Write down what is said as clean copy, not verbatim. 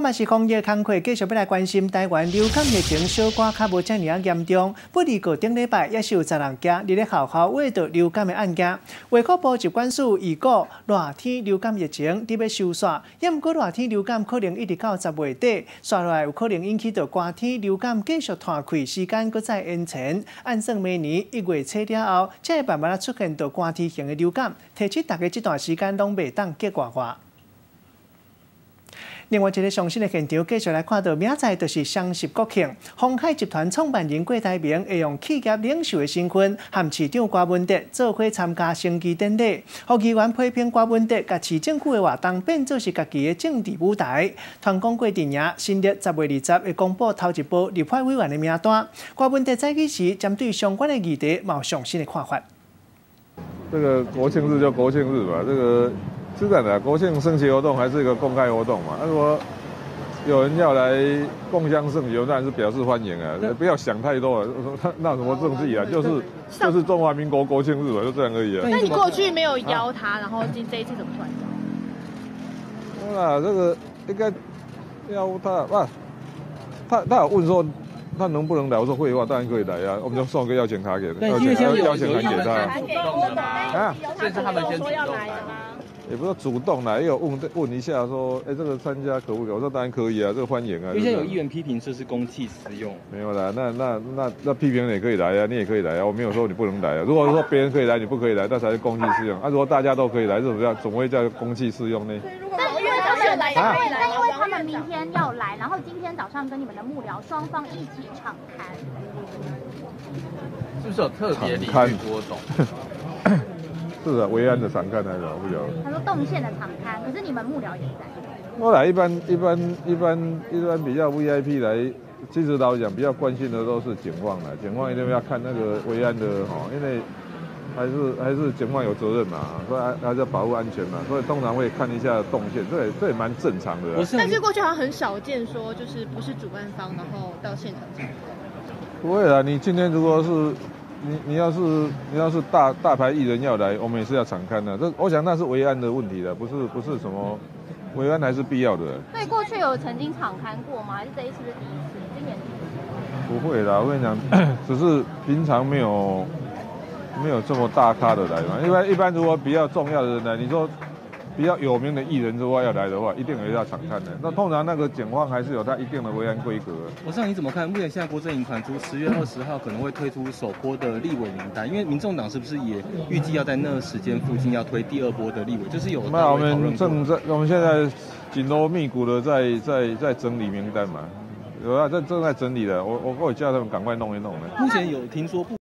嘛是防疫工作，继续要来关心台湾流感疫情小可较无遮尔严重。不离过顶礼拜，也是有10人家伫咧校挖到流感的案件。卫福部疾管署预估热天流感疫情伫要收煞，也毋过热天流感可能一直到10月底，刷落来有可能引起到寒天流感继续拖开，时间搁再延前。按算明年1月初了后，才会慢慢出现到寒天型的流感，提醒大家这段时间拢袂当结外外。 另外一个上新的现场，继续来看到，明仔就是双十国庆，鸿海集团创办人郭台铭会用企业领袖的身份，和市长郭文德做伙参加升旗典礼，和议员批评郭文德，甲市政府的活动变作是家己的政治舞台。团讲过阵营，新历10月20会公布头一波立法委员的名单。郭文德在起时，针对相关的议题，有上新的看法。这个国庆日就国庆日吧，这个。 是这样的，国庆升旗活动还是一个公开活动嘛？如果有人要来共襄盛举，当然是表示欢迎啊！不要想太多了，那什么政治啊，就是中华民国国庆日嘛，就这样而已啊。那你过去没有邀他，然后这一次怎么突然邀？那这个应该邀他吧？他有问说他能不能来？我说会的话，当然可以来啊。我们就送个邀请卡给他，对，因为现在邀请函给他。啊，这是他们先说要来的吗？ 也不是主动来，也有问一下说，这个参加可不可以？我说当然可以啊，这个欢迎啊。因为现在有议员批评这是公器私用。没有啦，那批评人也可以来啊，你也可以来啊，我没有说你不能来啊。如果说别人可以来，你不可以来，那才是公器私用。如果大家都可以来，怎么会叫公器私用呢？但因为他们来，但因为他们明天要来，然后今天早上跟你们的幕僚双方一起敞刊，是不是有特别礼遇郭总？是啊，维安的场刊来的，我不晓得。他说动线的场刊，可是你们幕僚也在。我来一般比较 VIP 来，其实老实讲比较关心的都是警方啦，警方一定要看那个维安的因为还是警方有责任嘛，所以还是要保护安全嘛，所以通常会看一下动线，这也蛮正常的。但是过去好像很少见说，就是不是主办方，然后到现场参加。不会啦，你今天如果是。你要是大牌艺人要来，我们也是要敞刊的。我想那是维安的问题的，不是什么维安还是必要的。对，过去有曾经敞刊过吗？还是这一次是第一次？今年第一次？不会啦，我跟你讲，只是平常没有这么大咖的来嘛。一般如果比较重要的人来，你说。 比较有名的艺人如果要来的话，一定也要常看的。那通常那个警方还是有它一定的维安规格。我上你怎么看？目前现在国阵营传出10月20号可能会推出首波的立委名单，因为民众党是不是也预计要在那个时间附近要推第2波的立委？就是有那我们现在紧锣密鼓的在整理名单嘛，有啊，正在整理的。我叫他们赶快弄一弄呢。目前有听说不。